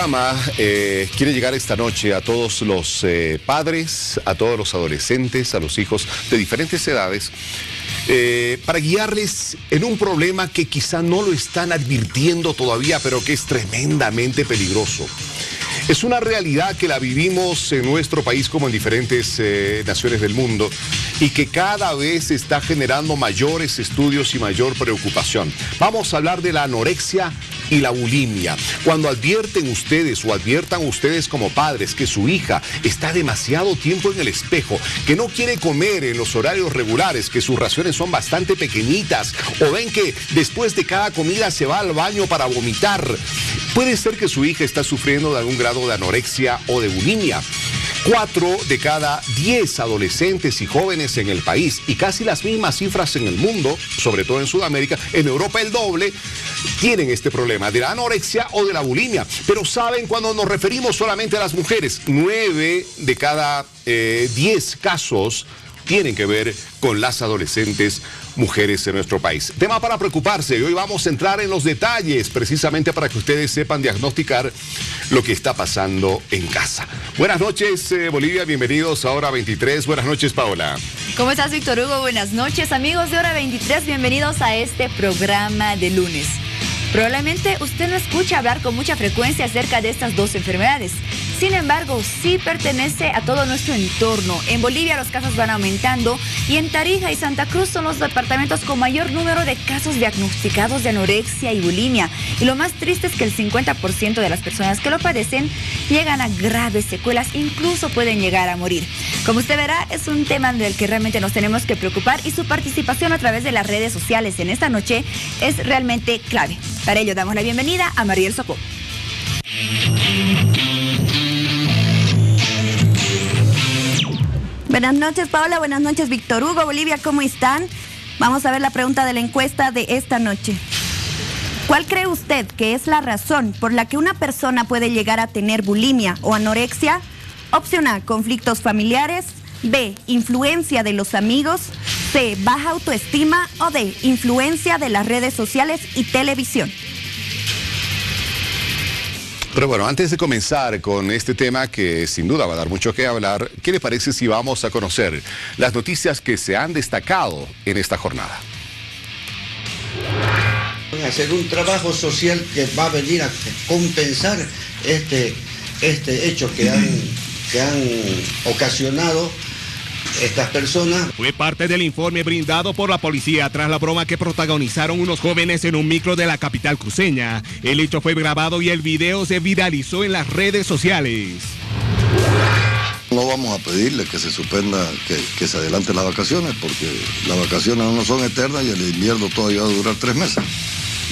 programa quiere llegar esta noche a todos los padres, a todos los adolescentes, a los hijos de diferentes edades, para guiarles en un problema que quizá no lo están advirtiendo todavía, pero que es tremendamente peligroso. Es una realidad que la vivimos en nuestro país como en diferentes naciones del mundo y que cada vez está generando mayores estudios y mayor preocupación. Vamos a hablar de la anorexia y la bulimia. Cuando advierten ustedes o adviertan ustedes como padres que su hija está demasiado tiempo en el espejo, que no quiere comer en los horarios regulares, que sus raciones son bastante pequeñitas, o ven que después de cada comida se va al baño para vomitar, puede ser que su hija está sufriendo de algún grado de anorexia o de bulimia. 4 de cada 10 adolescentes y jóvenes en el país, y casi las mismas cifras en el mundo, sobre todo en Sudamérica, en Europa el doble, tienen este problema de la anorexia o de la bulimia. Pero saben, cuando nos referimos solamente a las mujeres, 9 de cada 10 casos tienen que ver con las adolescentes mujeres en nuestro país. Tema para preocuparse, y hoy vamos a entrar en los detalles precisamente para que ustedes sepan diagnosticar lo que está pasando en casa. Buenas noches, Bolivia, bienvenidos a Hora 23. Buenas noches, Paola. ¿Cómo estás, Víctor Hugo? Buenas noches, amigos de Hora 23, bienvenidos a este programa de lunes. Probablemente usted no escucha hablar con mucha frecuencia acerca de estas dos enfermedades. Sin embargo, sí pertenece a todo nuestro entorno. En Bolivia los casos van aumentando y en Tarija y Santa Cruz son los departamentos con mayor número de casos diagnosticados de anorexia y bulimia. Y lo más triste es que el 50% de las personas que lo padecen llegan a graves secuelas, incluso pueden llegar a morir. Como usted verá, es un tema del que realmente nos tenemos que preocupar y su participación a través de las redes sociales en esta noche es realmente clave. Para ello damos la bienvenida a Mariel Sopó. Buenas noches, Paola. Buenas noches, Víctor Hugo. Bolivia, ¿cómo están? Vamos a ver la pregunta de la encuesta de esta noche. ¿Cuál cree usted que es la razón por la que una persona puede llegar a tener bulimia o anorexia? Opción A, conflictos familiares. B, influencia de los amigos. C, baja autoestima. O D, influencia de las redes sociales y televisión. Pero bueno, antes de comenzar con este tema que sin duda va a dar mucho que hablar, ¿qué le parece si vamos a conocer las noticias que se han destacado en esta jornada? Hacer un trabajo social que va a venir a compensar este hecho que han ocasionado estas personas. Fue parte del informe brindado por la policía tras la broma que protagonizaron unos jóvenes en un micro de la capital cruceña. El hecho fue grabado y el video se viralizó en las redes sociales. No vamos a pedirle que se suspenda, que se adelante las vacaciones, porque las vacaciones no son eternas y el invierno todavía va a durar 3 meses.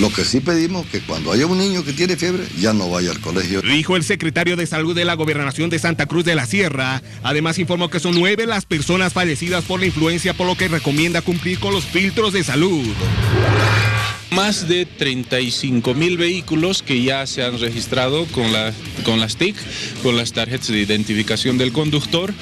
Lo que sí pedimos es que cuando haya un niño que tiene fiebre, ya no vaya al colegio. Dijo el secretario de Salud de la Gobernación de Santa Cruz de la Sierra. Además informó que son 9 las personas fallecidas por la influenza, por lo que recomienda cumplir con los filtros de salud. Más de 35.000 vehículos que ya se han registrado con las TIC, con las tarjetas de identificación del conductor,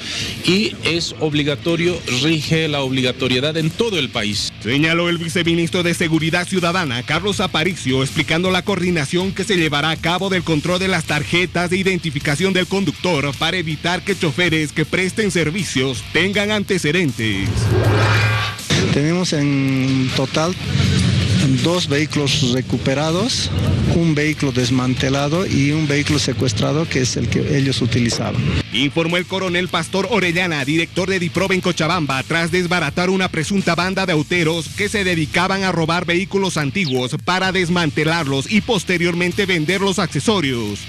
y es obligatorio, rige la obligatoriedad en todo el país. Señaló el viceministro de Seguridad Ciudadana, Carlos Aparicio, explicando la coordinación que se llevará a cabo del control de las tarjetas de identificación del conductor para evitar que choferes que presten servicios tengan antecedentes. Tenemos en total 2 vehículos recuperados, un vehículo desmantelado y un vehículo secuestrado, que es el que ellos utilizaban. Informó el coronel Pastor Orellana, director de DIPROVE en Cochabamba, tras desbaratar una presunta banda de auteros que se dedicaban a robar vehículos antiguos para desmantelarlos y posteriormente vender los accesorios.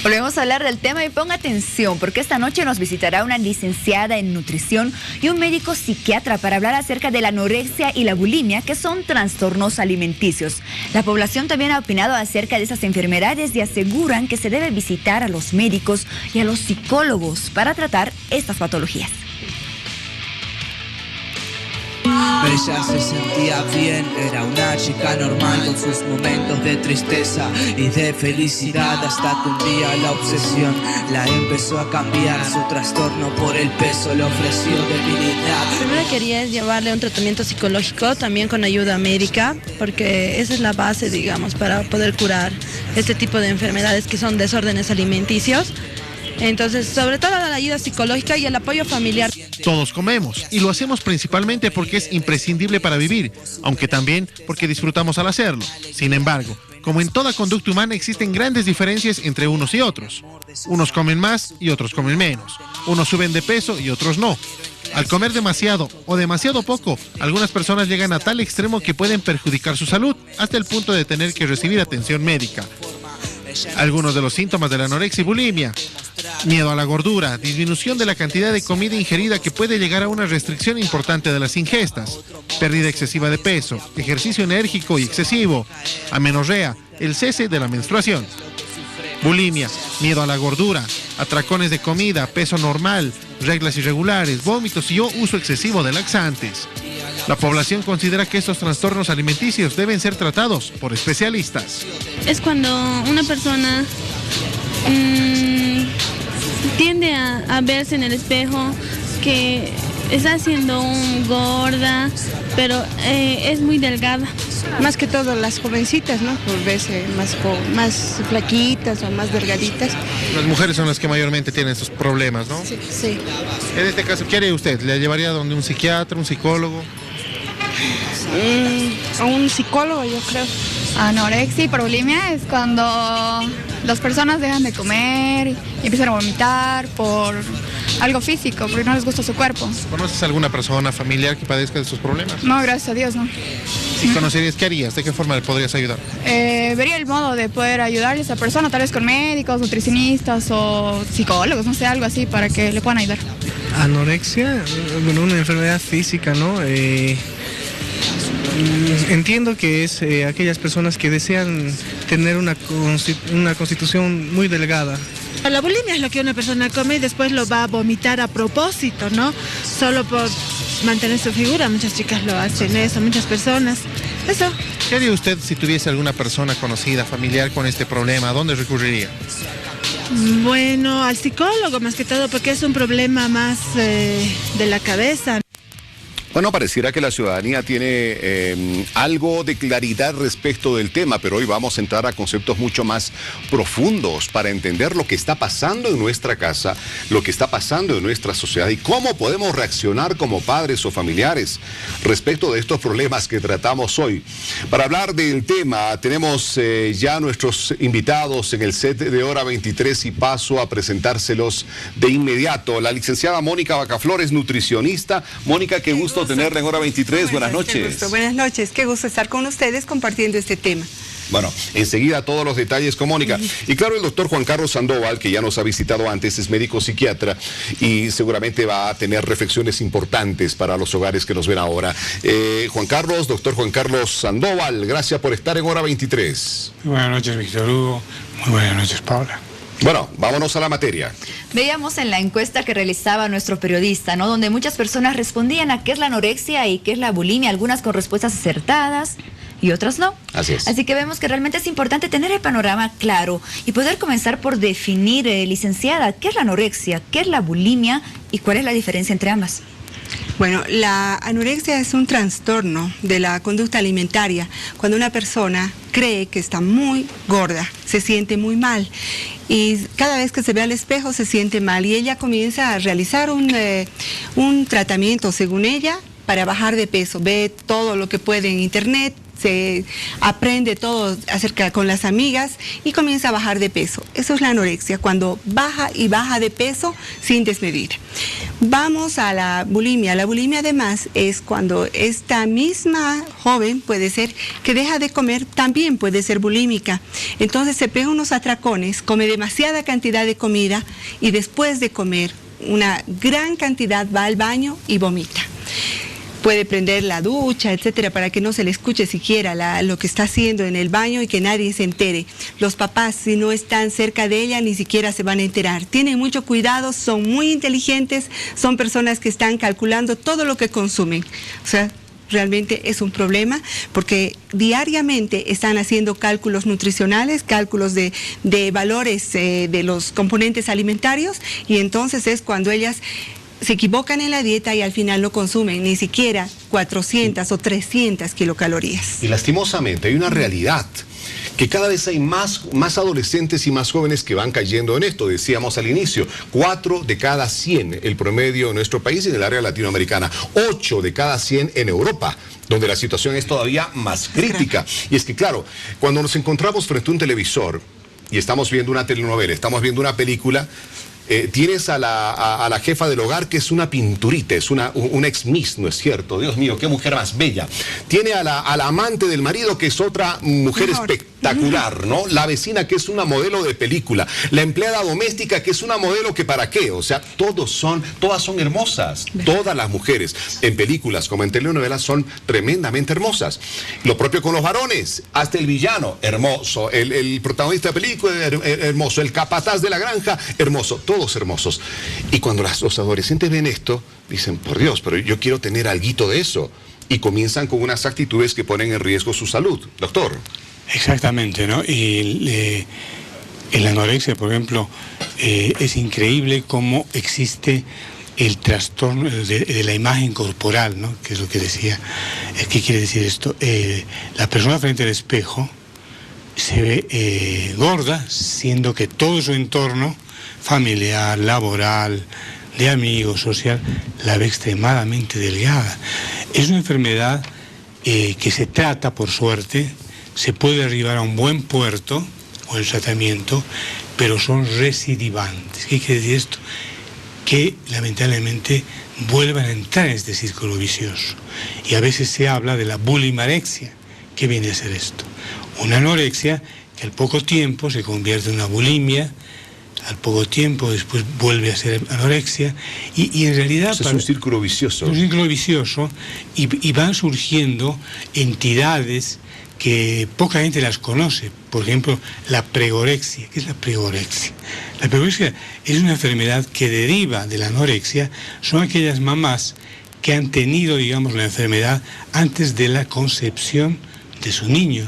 Volvemos a hablar del tema y ponga atención porque esta noche nos visitará una licenciada en nutrición y un médico psiquiatra para hablar acerca de la anorexia y la bulimia, que son trastornos alimenticios. La población también ha opinado acerca de esas enfermedades y aseguran que se debe visitar a los médicos y a los psicólogos para tratar estas patologías. Ella se sentía bien, era una chica normal con sus momentos de tristeza y de felicidad, hasta que un día la obsesión la empezó a cambiar. Su trastorno por el peso le ofreció debilidad. Lo primero que quería es llevarle un tratamiento psicológico, también con ayuda médica, porque esa es la base, digamos, para poder curar este tipo de enfermedades que son desórdenes alimenticios. Entonces, sobre todo la ayuda psicológica y el apoyo familiar. Todos comemos y lo hacemos principalmente porque es imprescindible para vivir, aunque también porque disfrutamos al hacerlo. Sin embargo, como en toda conducta humana existen grandes diferencias entre unos y otros. Unos comen más y otros comen menos. Unos suben de peso y otros no. Al comer demasiado o demasiado poco, algunas personas llegan a tal extremo que pueden perjudicar su salud hasta el punto de tener que recibir atención médica. Algunos de los síntomas de la anorexia y bulimia: miedo a la gordura, disminución de la cantidad de comida ingerida que puede llegar a una restricción importante de las ingestas, pérdida excesiva de peso, ejercicio enérgico y excesivo, amenorrea, el cese de la menstruación. Bulimia, miedo a la gordura, atracones de comida, peso normal, reglas irregulares, vómitos y o uso excesivo de laxantes. La población considera que estos trastornos alimenticios deben ser tratados por especialistas. Es cuando una persona tiende a verse en el espejo que está siendo gorda, pero es muy delgada. Más que todo las jovencitas, ¿no? Por verse más flaquitas o más delgaditas. Las mujeres son las que mayormente tienen estos problemas, ¿no? Sí, sí. En este caso, ¿qué haría usted? ¿Le llevaría donde un psiquiatra, un psicólogo? A un psicólogo, yo creo. Anorexia y bulimia es cuando las personas dejan de comer y empiezan a vomitar por algo físico, porque no les gusta su cuerpo. ¿Conoces alguna persona familiar que padezca de estos problemas? No, gracias a Dios, no. Si conocerías, ¿qué harías? ¿De qué forma le podrías ayudar? Vería el modo de poder ayudar a esa persona, tal vez con médicos, nutricionistas o psicólogos, no sé, algo así, para que le puedan ayudar. Anorexia, bueno, una enfermedad física, ¿no? Entiendo que es aquellas personas que desean tener una constitución muy delgada. La bulimia es lo que una persona come y después lo va a vomitar a propósito, ¿no? Solo por mantener su figura. Muchas chicas lo hacen eso, muchas personas. Eso. ¿Qué haría usted si tuviese alguna persona conocida, familiar con este problema? ¿A dónde recurriría? Bueno, al psicólogo más que todo, porque es un problema más de la cabeza. Bueno, pareciera que la ciudadanía tiene algo de claridad respecto del tema, pero hoy vamos a entrar a conceptos mucho más profundos para entender lo que está pasando en nuestra casa, lo que está pasando en nuestra sociedad y cómo podemos reaccionar como padres o familiares respecto de estos problemas que tratamos hoy. Para hablar del tema, tenemos ya nuestros invitados en el set de Hora 23 y paso a presentárselos de inmediato. La licenciada Mónica Bacaflores, nutricionista. Mónica, qué gusto tenerla en Hora 23. Buenas noches. Buenas noches, qué gusto estar con ustedes compartiendo este tema. Bueno, enseguida todos los detalles con Mónica. Y claro, el doctor Juan Carlos Sandoval, que ya nos ha visitado antes, es médico psiquiatra y seguramente va a tener reflexiones importantes para los hogares que nos ven ahora. Doctor Juan Carlos Sandoval, gracias por estar en Hora 23. Muy buenas noches, Víctor Hugo. Muy buenas noches, Paula. Bueno, vámonos a la materia. Veíamos en la encuesta que realizaba nuestro periodista, ¿no? Donde muchas personas respondían a qué es la anorexia y qué es la bulimia, algunas con respuestas acertadas y otras no. Así es. Así que vemos que realmente es importante tener el panorama claro y poder comenzar por definir, licenciada, qué es la anorexia, qué es la bulimia y cuál es la diferencia entre ambas. Bueno, la anorexia es un trastorno de la conducta alimentaria, cuando una persona cree que está muy gorda, se siente muy mal y cada vez que se ve al espejo se siente mal y ella comienza a realizar un tratamiento, según ella, para bajar de peso. Ve todo lo que puede en internet, se aprende todo acerca con las amigas y comienza a bajar de peso. Eso es la anorexia, cuando baja y baja de peso sin desmedida. Vamos a la bulimia. La bulimia además es cuando esta misma joven puede ser que deja de comer, también puede ser bulímica. Entonces se pega unos atracones, come demasiada cantidad de comida y después de comer una gran cantidad va al baño y vomita. Puede prender la ducha, etcétera, para que no se le escuche siquiera lo que está haciendo en el baño y que nadie se entere. Los papás, si no están cerca de ella, ni siquiera se van a enterar. Tienen mucho cuidado, son muy inteligentes, son personas que están calculando todo lo que consumen. O sea, realmente es un problema, porque diariamente están haciendo cálculos nutricionales, cálculos de valores de los componentes alimentarios, y entonces es cuando ellas se equivocan en la dieta y al final no consumen ni siquiera 400 o 300 kilocalorías. Y lastimosamente hay una realidad, que cada vez hay más adolescentes y más jóvenes que van cayendo en esto. Decíamos al inicio, 4 de cada 100 el promedio en nuestro país y en el área latinoamericana, 8 de cada 100 en Europa, donde la situación es todavía más crítica. Y es que claro, cuando nos encontramos frente a un televisor y estamos viendo una telenovela, estamos viendo una película, tienes a la jefa del hogar, que es una pinturita, es una ex-miss, ¿no es cierto? Dios mío, qué mujer más bella. Tiene a la amante del marido, que es otra mujer espectacular, ¿no? La vecina, que es una modelo de película. La empleada doméstica, que es una modelo que para qué. O sea, todas son hermosas. Todas las mujeres, en películas como en telenovelas, son tremendamente hermosas. Lo propio con los varones. Hasta el villano, hermoso. El protagonista de película, hermoso. El capataz de la granja, hermoso. Todos hermosos. Y cuando los adolescentes ven esto, dicen, por Dios, pero yo quiero tener alguito de eso. Y comienzan con unas actitudes que ponen en riesgo su salud. Doctor. Exactamente, ¿no? Y en la anorexia, por ejemplo, es increíble cómo existe el trastorno de la imagen corporal, ¿no? Que es lo que decía. ¿Qué quiere decir esto? La persona frente al espejo se ve gorda, siendo que todo su entorno familiar, laboral, de amigos, social, la ve extremadamente delgada. Es una enfermedad que se trata, por suerte, se puede arribar a un buen puerto o el tratamiento, pero son recidivantes. ¿Qué quiere decir esto? Que lamentablemente vuelvan a entrar en este círculo vicioso. Y a veces se habla de la bulimarexia. ¿Qué viene a ser esto? Una anorexia que al poco tiempo se convierte en una bulimia, al poco tiempo después vuelve a ser anorexia, y en realidad... Es un círculo vicioso. Un círculo vicioso, y van surgiendo entidades que poca gente las conoce. Por ejemplo, la pregorexia. ¿Qué es la pregorexia? La pregorexia es una enfermedad que deriva de la anorexia. Son aquellas mamás que han tenido, digamos, la enfermedad antes de la concepción de su niño.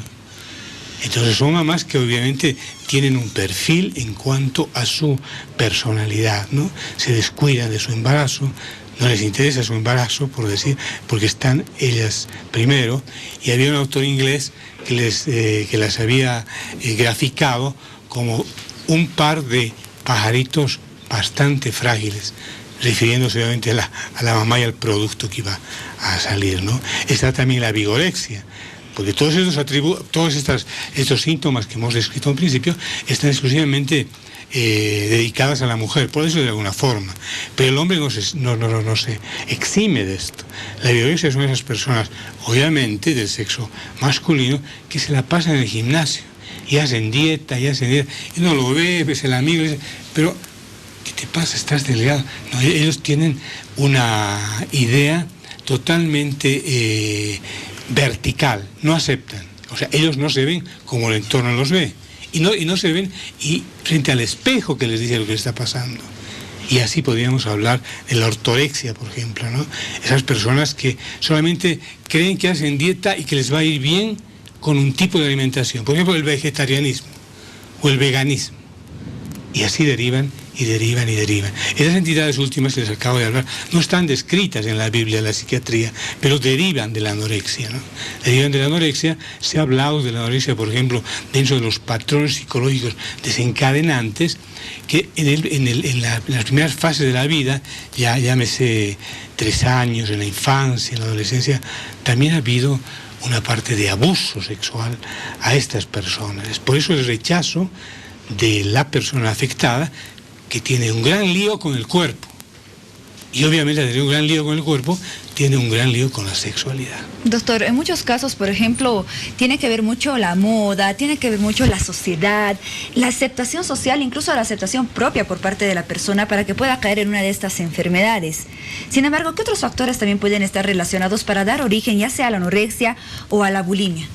Entonces son mamás que obviamente tienen un perfil en cuanto a su personalidad, ¿no? Se descuidan de su embarazo, no les interesa su embarazo, por decir, porque están ellas primero. Y había un autor inglés que las había graficado como un par de pajaritos bastante frágiles, refiriéndose obviamente a la mamá y al producto que iba a salir, ¿no? Está también la vigorexia, porque todos estos atributos, estos síntomas que hemos descrito al principio están exclusivamente dedicadas a la mujer, por eso de alguna forma. Pero el hombre no se exime de esto. La vigorexia son esas personas, obviamente del sexo masculino, que se la pasan en el gimnasio y hacen dieta, y no lo ve, ves el amigo, pero ¿qué te pasa? ¿Estás delgado? No, ellos tienen una idea totalmente vertical, no aceptan. O sea, ellos no se ven como el entorno los ve. Y no se ven y frente al espejo que les dice lo que les está pasando. Y así podríamos hablar de la ortorexia, por ejemplo, ¿no? Esas personas que solamente creen que hacen dieta y que les va a ir bien con un tipo de alimentación. Por ejemplo, el vegetarianismo o el veganismo. Y así derivan y derivan y derivan. Esas entidades últimas que les acabo de hablar no están descritas en la Biblia de la psiquiatría, pero derivan de la anorexia, ¿no? Derivan de la anorexia. Se ha hablado de la anorexia, por ejemplo, dentro de los patrones psicológicos desencadenantes, que en las primeras fases de la vida, ya llámese 3 años, en la infancia, en la adolescencia, también ha habido una parte de abuso sexual a estas personas. Por eso el rechazo de la persona afectada, que tiene un gran lío con el cuerpo. Y obviamente al tener un gran lío con el cuerpo, tiene un gran lío con la sexualidad. Doctor, en muchos casos, por ejemplo, tiene que ver mucho la moda, tiene que ver mucho la sociedad, la aceptación social, incluso la aceptación propia por parte de la persona para que pueda caer en una de estas enfermedades. Sin embargo, ¿qué otros factores también pueden estar relacionados para dar origen ya sea a la anorexia o a la bulimia?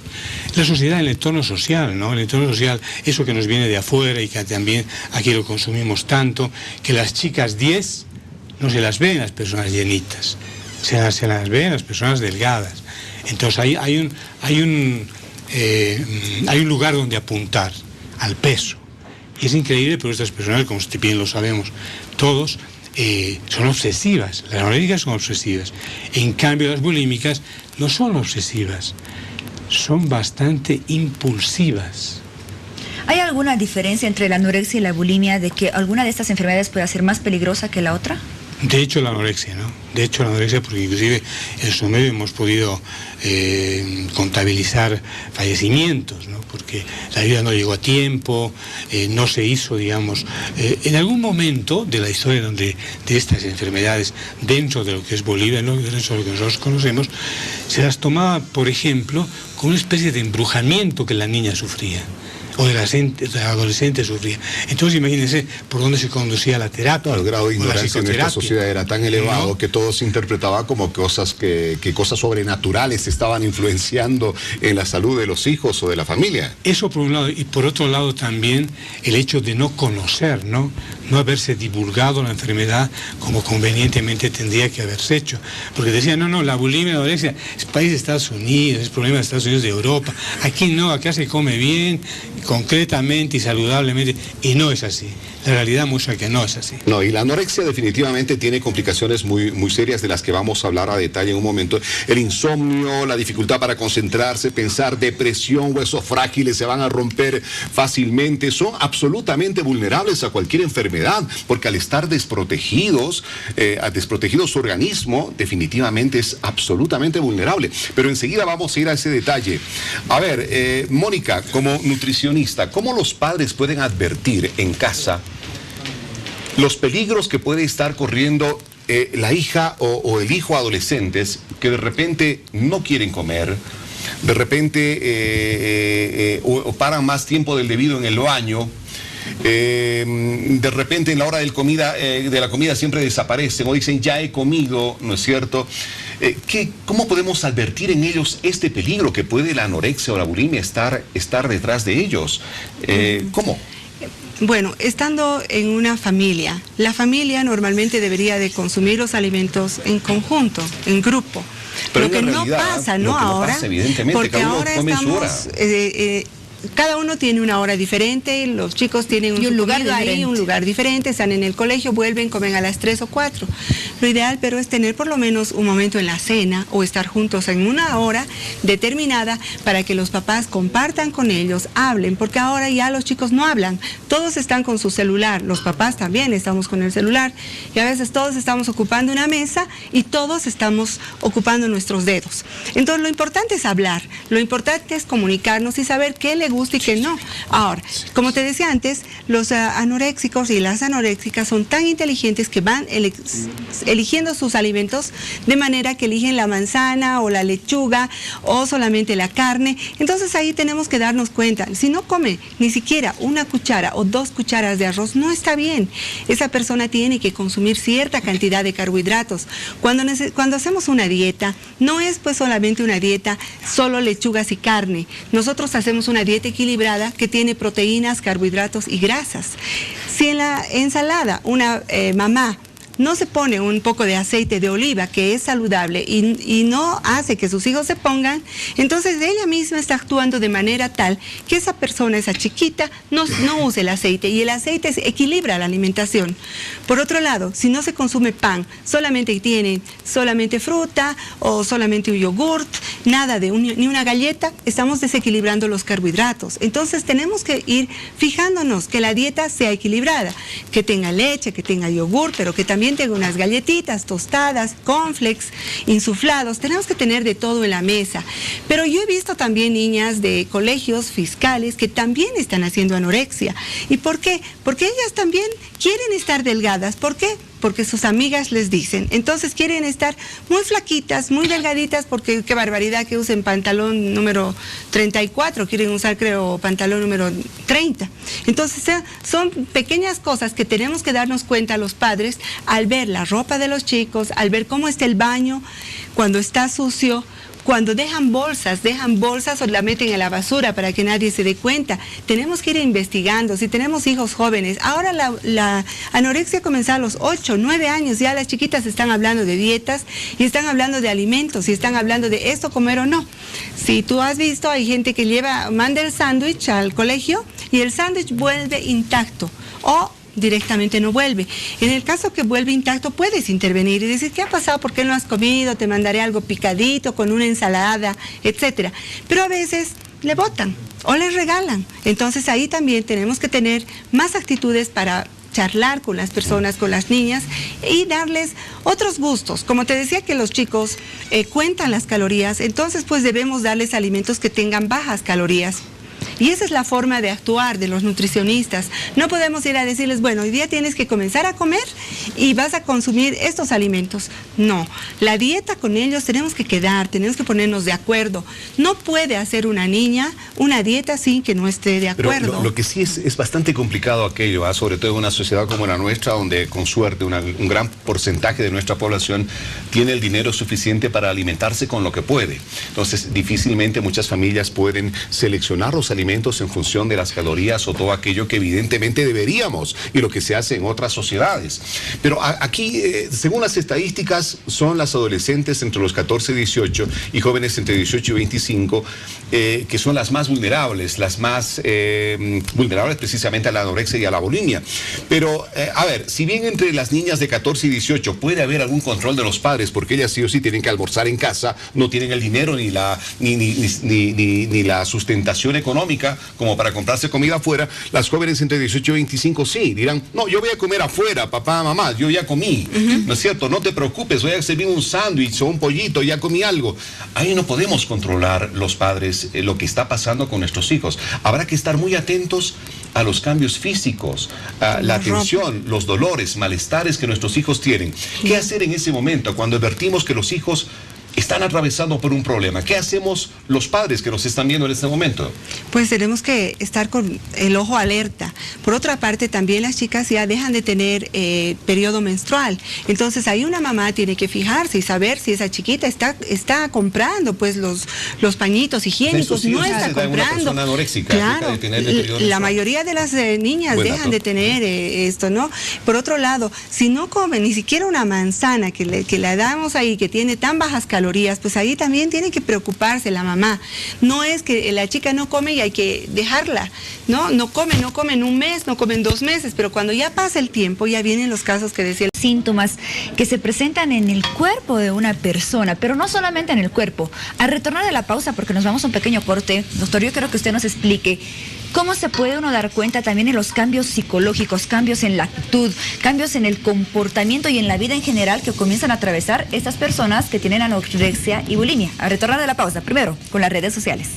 La sociedad, el entorno social, ¿no? El entorno social, eso que nos viene de afuera y que también aquí lo consumimos tanto, que las chicas 10 no se las ven las personas llenitas, se las ven las personas delgadas. Entonces hay un lugar donde apuntar, al peso. Y es increíble, pero estas personas, como bien lo sabemos todos, son obsesivas. Las anoréxicas son obsesivas. En cambio, las bulímicas no son obsesivas, son bastante impulsivas. ¿Hay alguna diferencia entre la anorexia y la bulimia, de que alguna de estas enfermedades pueda ser más peligrosa que la otra? De hecho, la anorexia, ¿no? De hecho, la anorexia, porque inclusive en su medio hemos podido contabilizar fallecimientos, ¿no? Porque la ayuda no llegó a tiempo, no se hizo, digamos, en algún momento de la historia de estas enfermedades, dentro de lo que es Bolivia, ¿no? Dentro de lo que nosotros conocemos, se las tomaba, por ejemplo, como una especie de embrujamiento que la niña sufría, o el adolescente sufría. Entonces imagínense por dónde se conducía la terapia. El grado de ignorancia en esta sociedad era tan elevado que todo se interpretaba como cosas que cosas sobrenaturales estaban influenciando en la salud de los hijos o de la familia. Eso por un lado, y por otro lado también el hecho de no conocer, no haberse divulgado la enfermedad como convenientemente tendría que haberse hecho. Porque decían, no, la bulimia, la anorexia es país de Estados Unidos, es problema de Estados Unidos, de Europa. Aquí no, acá se come bien, concretamente y saludablemente, y no es así. La realidad muestra que no es así. No, y la anorexia definitivamente tiene complicaciones muy, muy serias de las que vamos a hablar a detalle en un momento. El insomnio, la dificultad para concentrarse, pensar, depresión, huesos frágiles se van a romper fácilmente. Son absolutamente vulnerables a cualquier enfermedad, porque al estar desprotegidos su organismo definitivamente es absolutamente vulnerable. Pero enseguida vamos a ir a ese detalle. A ver, Mónica, como nutricionista, ¿cómo los padres pueden advertir en casa los peligros que puede estar corriendo la hija o el hijo adolescentes que de repente no quieren comer, de repente o paran más tiempo del debido en el baño, de repente en la hora de la comida siempre desaparecen o dicen ya he comido, ¿no es cierto? ¿Cómo podemos advertir en ellos este peligro que puede la anorexia o la bulimia estar detrás de ellos? ¿Cómo? Bueno, estando en una familia, la familia normalmente debería de consumir los alimentos en conjunto, en grupo. Pero lo que no pasa, ¿no? Ahora, pasa, evidentemente, porque ahora estamos... cada uno tiene una hora diferente, los chicos tienen un lugar diferente, están en el colegio, vuelven, comen a las 3 o 4. Lo ideal, pero es tener por lo menos un momento en la cena o estar juntos en una hora determinada para que los papás compartan con ellos, hablen, porque ahora ya los chicos no hablan, todos están con su celular, los papás también estamos con el celular y a veces todos estamos ocupando una mesa y todos estamos ocupando nuestros dedos. Entonces lo importante es hablar, lo importante es comunicarnos y saber qué le gusta y qué no. Ahora, como te decía antes, los anoréxicos y las anoréxicas son tan inteligentes que van eligiendo sus alimentos de manera que eligen la manzana o la lechuga o solamente la carne. Entonces ahí tenemos que darnos cuenta, si no come ni siquiera una cuchara o 2 cucharas de arroz, no está bien. Esa persona tiene que consumir cierta cantidad de carbohidratos. Cuando hacemos una dieta, no es pues solamente una dieta solo lechugas y carne. Nosotros hacemos una dieta equilibrada que tiene proteínas, carbohidratos y grasas. Si en la ensalada una mamá no se pone un poco de aceite de oliva, que es saludable, y no hace que sus hijos se pongan, entonces ella misma está actuando de manera tal que esa persona, esa chiquita, no use el aceite, y el aceite equilibra la alimentación. Por otro lado, si no se consume pan, solamente tienen solamente fruta o solamente un yogurt, nada de ni una galleta, estamos desequilibrando los carbohidratos. Entonces tenemos que ir fijándonos que la dieta sea equilibrada, que tenga leche, que tenga yogur, pero que también tengo unas galletitas, tostadas, cornflakes, insuflados. Tenemos que tener de todo en la mesa. Pero yo he visto también niñas de colegios fiscales que también están haciendo anorexia. ¿Y por qué? Porque ellas también quieren estar delgadas. ¿Por qué? Porque sus amigas les dicen. Entonces quieren estar muy flaquitas, muy delgaditas, porque qué barbaridad que usen pantalón número 34, quieren usar creo pantalón número 30. Entonces son pequeñas cosas que tenemos que darnos cuenta los padres al ver la ropa de los chicos, al ver cómo está el baño, cuando está sucio, Cuando dejan bolsas o la meten en la basura para que nadie se dé cuenta. Tenemos que ir investigando. Si tenemos hijos jóvenes, ahora la anorexia comenzó a los 8, 9 años, ya las chiquitas están hablando de dietas y están hablando de alimentos y están hablando de esto comer o no. Si tú has visto, hay gente que manda el sándwich al colegio y el sándwich vuelve intacto o directamente no vuelve. En el caso que vuelve intacto, puedes intervenir y decir, ¿qué ha pasado? ¿Por qué no has comido? Te mandaré algo picadito con una ensalada, etcétera. Pero a veces le botan o les regalan. Entonces ahí también tenemos que tener más actitudes para charlar con las personas, con las niñas y darles otros gustos. Como te decía que los chicos cuentan las calorías, entonces pues debemos darles alimentos que tengan bajas calorías. Y esa es la forma de actuar de los nutricionistas. No podemos ir a decirles, bueno, hoy día tienes que comenzar a comer y vas a consumir estos alimentos. No, la dieta con ellos tenemos que tenemos que ponernos de acuerdo. No puede hacer una niña una dieta sin que no esté de acuerdo. Pero lo que sí es bastante complicado aquello, sobre todo en una sociedad como la nuestra, donde con suerte un gran porcentaje de nuestra población tiene el dinero suficiente para alimentarse con lo que puede. Entonces, difícilmente muchas familias pueden seleccionar los alimentos en función de las calorías o todo aquello que evidentemente deberíamos y lo que se hace en otras sociedades. Pero aquí, según las estadísticas, son las adolescentes entre los 14 y 18 y jóvenes entre 18 y 25 que son las más vulnerables, precisamente a la anorexia y a la bulimia. Pero, a ver, si bien entre las niñas de 14 y 18 puede haber algún control de los padres, porque ellas sí o sí tienen que almorzar en casa, no tienen el dinero ni la sustentación económica como para comprarse comida afuera, las jóvenes entre 18 y 25 sí, dirán, no, yo voy a comer afuera, papá, mamá, yo ya comí, ¿no es cierto? No te preocupes, voy a servir un sándwich o un pollito, ya comí algo. Ahí no podemos controlar los padres lo que está pasando con nuestros hijos. Habrá que estar muy atentos a los cambios físicos, a la tensión, los dolores, malestares que nuestros hijos tienen. ¿Qué hacer en ese momento cuando advertimos que los hijos están atravesando por un problema? ¿Qué hacemos los padres que nos están viendo en este momento? Pues tenemos que estar con el ojo alerta. Por otra parte, también las chicas ya dejan de tener periodo menstrual. Entonces ahí una mamá tiene que fijarse y saber si esa chiquita está comprando pues los pañitos higiénicos, sí, no está comprando. Una anoréxica, claro, la mayoría de las niñas dejan de tener esto, ¿no? Por otro lado, si no comen ni siquiera una manzana que le damos ahí, que tiene tan bajas calorías, pues ahí también tiene que preocuparse la mamá. No es que la chica no come y hay que dejarla, ¿no? No come en un mes, no come en 2 meses, pero cuando ya pasa el tiempo, ya vienen los casos que decía. Síntomas que se presentan en el cuerpo de una persona, pero no solamente en el cuerpo. Al retornar de la pausa, porque nos vamos a un pequeño corte, doctor, yo quiero que usted nos explique cómo se puede uno dar cuenta también en los cambios psicológicos, cambios en la actitud, cambios en el comportamiento y en la vida en general que comienzan a atravesar estas personas que tienen anorexia y bulimia. Al retornar de la pausa, primero con las redes sociales.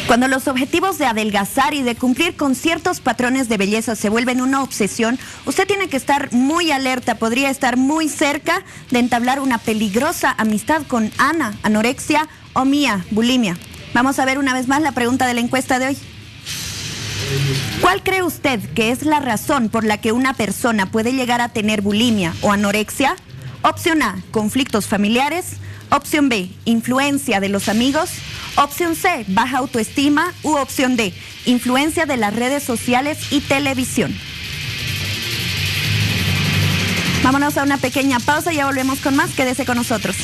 Cuando los objetivos de adelgazar y de cumplir con ciertos patrones de belleza se vuelven una obsesión, usted tiene que estar muy alerta, podría estar muy cerca de entablar una peligrosa amistad con Ana, anorexia, o Mía, bulimia. Vamos a ver una vez más la pregunta de la encuesta de hoy. ¿Cuál cree usted que es la razón por la que una persona puede llegar a tener bulimia o anorexia? Opción A, conflictos familiares. Opción B, influencia de los amigos. Opción C, baja autoestima. U opción D, influencia de las redes sociales y televisión. Vámonos a una pequeña pausa y ya volvemos con más. Quédese con nosotros.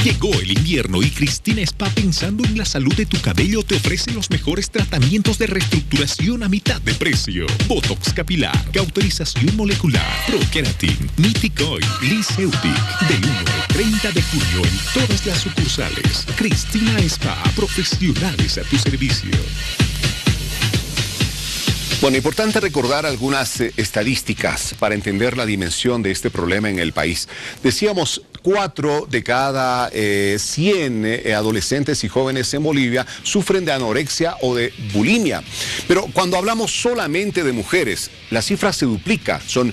Llegó el invierno y Cristina Spa, pensando en la salud de tu cabello, te ofrece los mejores tratamientos de reestructuración a mitad de precio. Botox capilar, cauterización molecular, ProKeratin, Miticoin, Liseutic. Del 1 al 30 de junio en todas las sucursales. Cristina Spa, profesionales a tu servicio. Bueno, importante recordar algunas estadísticas para entender la dimensión de este problema en el país. Decíamos, 4 de cada 100 adolescentes y jóvenes en Bolivia sufren de anorexia o de bulimia. Pero cuando hablamos solamente de mujeres, la cifra se duplica. Son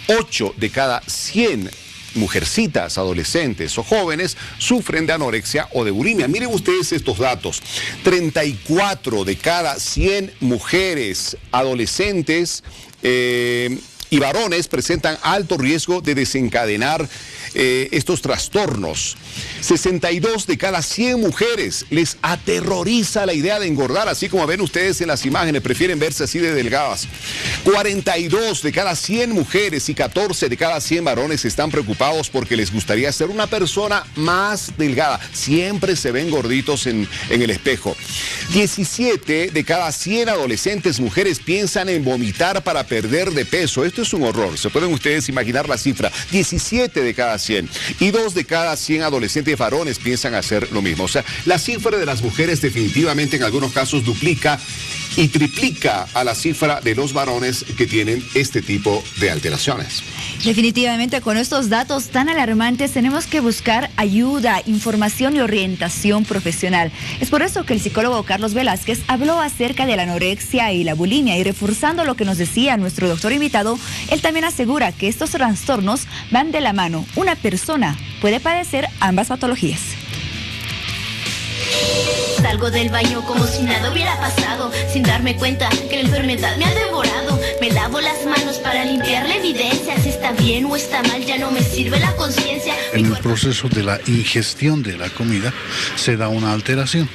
8 de cada 100 mujercitas, adolescentes o jóvenes sufren de anorexia o de bulimia. Miren ustedes estos datos. 34 de cada 100 mujeres, adolescentes y varones presentan alto riesgo de desencadenar estos trastornos. 62 de cada 100 mujeres les aterroriza la idea de engordar, así como ven ustedes en las imágenes, prefieren verse así de delgadas. 42 de cada 100 mujeres y 14 de cada 100 varones están preocupados porque les gustaría ser una persona más delgada. Siempre se ven gorditos en el espejo. 17 de cada 100 adolescentes mujeres piensan en vomitar para perder de peso. Esto es un horror, se pueden ustedes imaginar la cifra. 17 de cada 100 y 2 de cada 100 adolescentes varones piensan hacer lo mismo. O sea, la cifra de las mujeres definitivamente en algunos casos duplica y triplica a la cifra de los varones que tienen este tipo de alteraciones. Definitivamente con estos datos tan alarmantes tenemos que buscar ayuda, información y orientación profesional. Es por eso que el psicólogo Carlos Velázquez habló acerca de la anorexia y la bulimia, y reforzando lo que nos decía nuestro doctor invitado, él también asegura que estos trastornos van de la mano. Una persona puede padecer ambas patologías. Salgo del baño como si nada hubiera pasado, sin darme cuenta que la enfermedad me ha devorado. Me lavo las manos para limpiar la evidencia. Si está bien o está mal ya no me sirve la conciencia. En el proceso de la ingestión de la comida se da una alteración.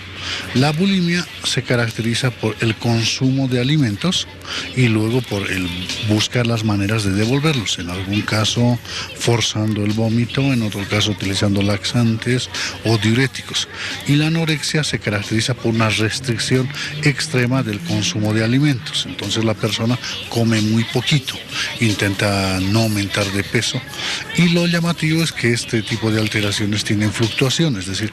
La bulimia se caracteriza por el consumo de alimentos y luego por el buscar las maneras de devolverlos, en algún caso forzando el vómito, en otro caso utilizando laxantes o diuréticos. Y la anorexia se caracteriza por una restricción extrema del consumo de alimentos. Entonces la persona come muy poquito, intenta no aumentar de peso, y lo llamativo es que este tipo de alteraciones tienen fluctuaciones, es decir,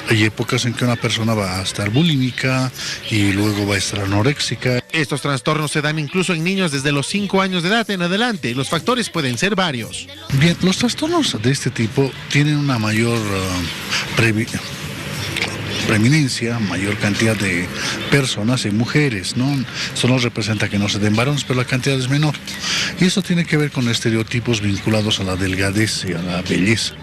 hay épocas en que una persona va a estar bulímica y luego va a estar anoréxica. Estos trastornos se dan incluso en niños desde los 5 años de edad en adelante. Los factores pueden ser varios. Bien, los trastornos de este tipo tienen una mayor preeminencia, mayor cantidad de personas en mujeres, ¿no? Eso no representa que no se den varones, pero la cantidad es menor. Y eso tiene que ver con estereotipos vinculados a la delgadez y a la belleza.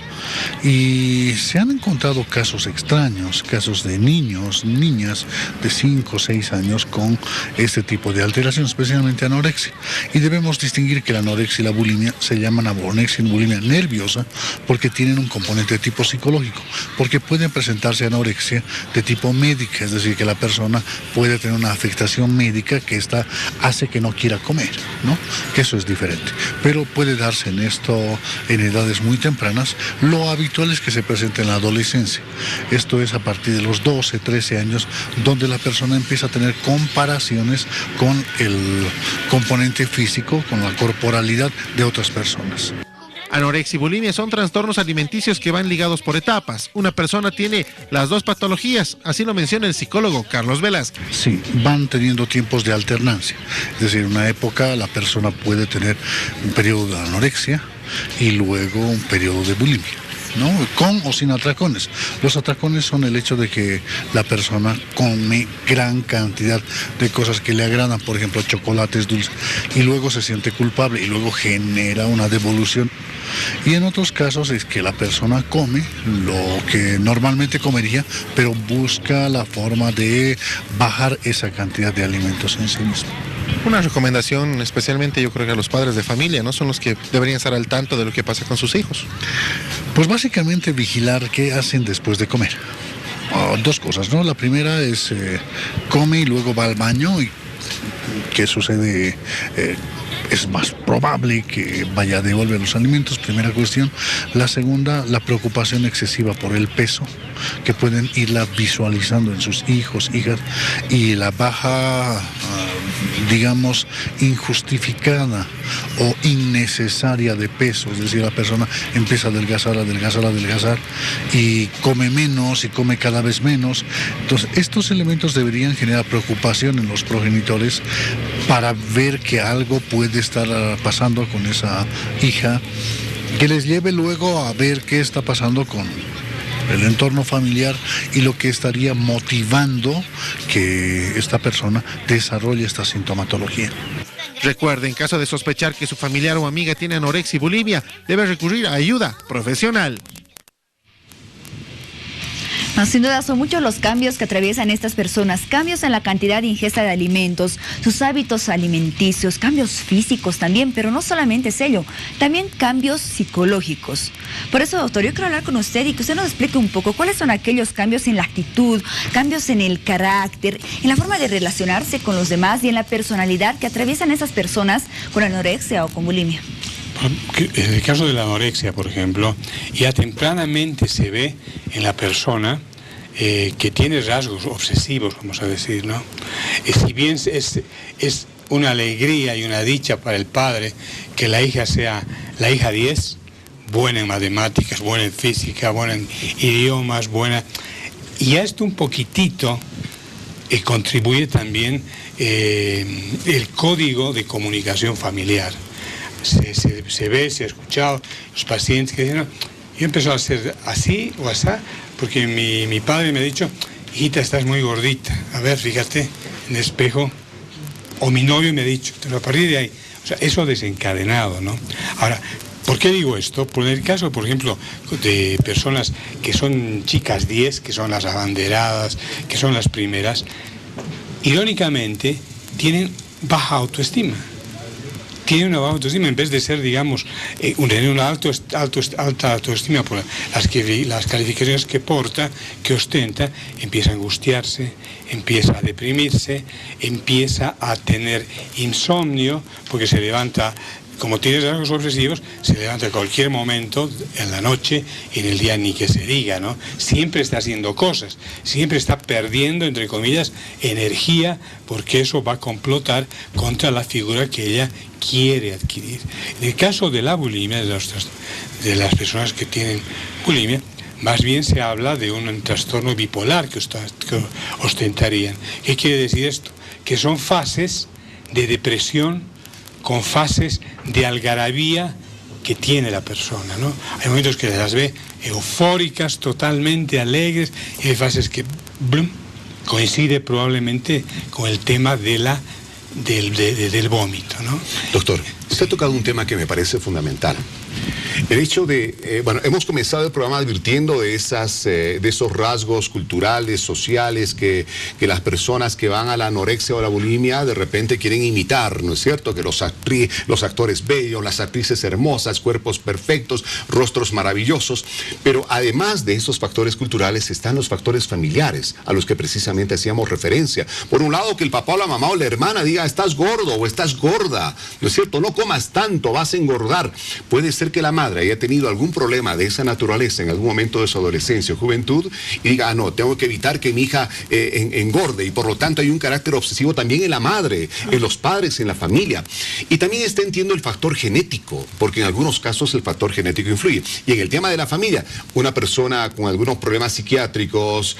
Y se han encontrado casos extraños, casos de niños, niñas de 5 o 6 años con este tipo de alteración, especialmente anorexia. Y debemos distinguir que la anorexia y la bulimia se llaman anorexia y bulimia nerviosa porque tienen un componente de tipo psicológico, porque pueden presentarse anorexia de tipo médica, es decir, que la persona puede tener una afectación médica que hace que no quiera comer, ¿no? Que eso es diferente. Pero puede darse en edades muy tempranas. Lo habitual es que se presente en la adolescencia. Esto es a partir de los 12, 13 años, donde la persona empieza a tener comparaciones con el componente físico, con la corporalidad de otras personas. Anorexia y bulimia son trastornos alimenticios que van ligados por etapas. Una persona tiene las dos patologías, así lo menciona el psicólogo Carlos Velázquez. Sí, van teniendo tiempos de alternancia. Es decir, en una época la persona puede tener un periodo de anorexia y luego un periodo de bulimia, ¿no? Con o sin atracones. Los atracones son el hecho de que la persona come gran cantidad de cosas que le agradan, por ejemplo, chocolates dulces, y luego se siente culpable y luego genera una devolución. Y en otros casos es que la persona come lo que normalmente comería, pero busca la forma de bajar esa cantidad de alimentos en sí mismo. Una recomendación, especialmente yo creo que a los padres de familia, ¿no? Son los que deberían estar al tanto de lo que pasa con sus hijos. Pues básicamente vigilar qué hacen después de comer. Dos cosas, ¿no? La primera es come y luego va al baño, y ¿qué sucede? Es más probable que vaya a devolver los alimentos, primera cuestión. La segunda, la preocupación excesiva por el peso, que pueden irla visualizando en sus hijos, hijas, y la baja, digamos, injustificada o innecesaria de peso, es decir, la persona empieza a adelgazar y come menos y come cada vez menos. Entonces, estos elementos deberían generar preocupación en los progenitores para ver que algo puede estar pasando con esa hija, que les lleve luego a ver qué está pasando con el entorno familiar y lo que estaría motivando que esta persona desarrolle esta sintomatología. Recuerde, en caso de sospechar que su familiar o amiga tiene anorexia y bulimia, debe recurrir a ayuda profesional. No, sin duda son muchos los cambios que atraviesan estas personas, cambios en la cantidad de ingesta de alimentos, sus hábitos alimenticios, cambios físicos también, pero no solamente es ello, también cambios psicológicos. Por eso, doctor, yo quiero hablar con usted y que usted nos explique un poco cuáles son aquellos cambios en la actitud, cambios en el carácter, en la forma de relacionarse con los demás y en la personalidad que atraviesan esas personas con anorexia o con bulimia. En el caso de la anorexia, por ejemplo, ya tempranamente se ve en la persona que tiene rasgos obsesivos, vamos a decir, ¿no? Si bien es una alegría y una dicha para el padre que la hija sea la hija 10, buena en matemáticas, buena en física, buena en idiomas, buena... Y a esto un poquitito contribuye también el código de comunicación familiar. Se ve, se ha escuchado los pacientes que dicen, no, yo empezó a ser así o así, porque mi padre me ha dicho, hijita, estás muy gordita, a ver, fíjate en el espejo, o mi novio me ha dicho, pero a partir de ahí, o sea, eso desencadenado, ¿no? Ahora, ¿por qué digo esto? Por el caso, por ejemplo, de personas que son chicas 10, que son las abanderadas, que son las primeras, irónicamente, tienen baja autoestima. Tiene una baja autoestima en vez de ser, digamos, tener una alta autoestima por las calificaciones que porta, que ostenta, empieza a angustiarse, empieza a deprimirse, empieza a tener insomnio, porque se levanta, como tiene rasgos obsesivos, se levanta a cualquier momento, en la noche y en el día ni que se diga, ¿no? Siempre está haciendo cosas, siempre está perdiendo, entre comillas, energía, porque eso va a complotar contra la figura que ella quiere adquirir. En el caso de la bulimia, de las personas que tienen bulimia, más bien se habla de un trastorno bipolar que ostentarían. ¿Qué quiere decir esto? Que son fases de depresión con fases de algarabía que tiene la persona, ¿no? Hay momentos que las ve eufóricas, totalmente alegres, y hay fases que coincide probablemente con el tema del vómito, ¿no? Doctor, usted ha tocado un tema que me parece fundamental. El hecho de, hemos comenzado el programa advirtiendo de esos rasgos culturales, sociales, que las personas que van a la anorexia o la bulimia de repente quieren imitar, ¿no es cierto? Que los actores bellos, las actrices hermosas, cuerpos perfectos, rostros maravillosos, pero además de esos factores culturales están los factores familiares, a los que precisamente hacíamos referencia. Por un lado, que el papá o la mamá o la hermana diga, estás gordo o estás gorda, ¿no es cierto? No comas tanto, vas a engordar. Puede ser que la madre haya tenido algún problema de esa naturaleza en algún momento de su adolescencia o juventud y diga, no, tengo que evitar que mi hija engorde, y por lo tanto hay un carácter obsesivo también en la madre, en los padres, en la familia. Y también está, entiendo, el factor genético, porque en algunos casos el factor genético influye. Y en el tema de la familia, una persona con algunos problemas psiquiátricos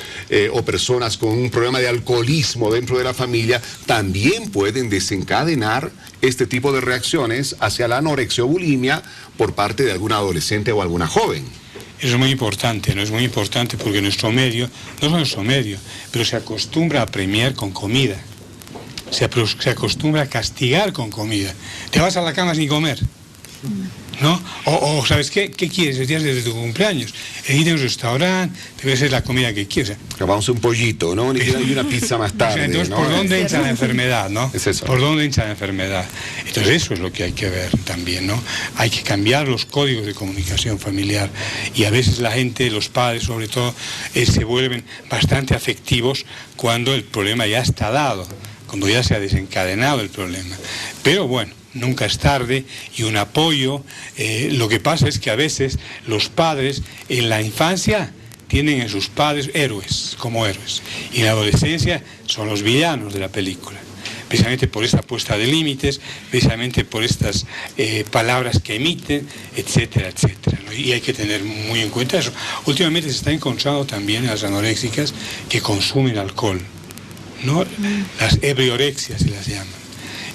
o personas con un problema de alcoholismo dentro de la familia también pueden desencadenar este tipo de reacciones hacia la anorexia o bulimia por parte de alguna adolescente o alguna joven. Eso es muy importante, ¿no? Es muy importante porque nuestro medio, no es nuestro medio, pero se acostumbra a premiar con comida. Se acostumbra a castigar con comida. Te vas a la cama sin comer, ¿no? O ¿sabes qué? ¿Qué quieres? El día desde tu cumpleaños. Ir a un restaurante, debe ser la comida que quieres. Vamos a un pollito, ¿no? Ni siquiera hay una pizza más tarde. Entonces, ¿no? ¿por dónde entra la enfermedad, no? Es eso. ¿Por dónde entra la enfermedad? Entonces, eso es lo que hay que ver también, ¿no? Hay que cambiar los códigos de comunicación familiar. Y a veces la gente, los padres sobre todo, se vuelven bastante afectivos cuando el problema ya está dado, cuando ya se ha desencadenado el problema. Pero bueno, nunca es tarde, y un apoyo. Lo que pasa es que a veces los padres en la infancia tienen en sus padres héroes, como héroes, y en la adolescencia son los villanos de la película, precisamente por esta puesta de límites, precisamente por estas palabras que emiten, etcétera, etcétera, ¿no? Y hay que tener muy en cuenta eso. Últimamente se está encontrando también en las anoréxicas que consumen alcohol, ¿no? Las ebriorexias se las llaman.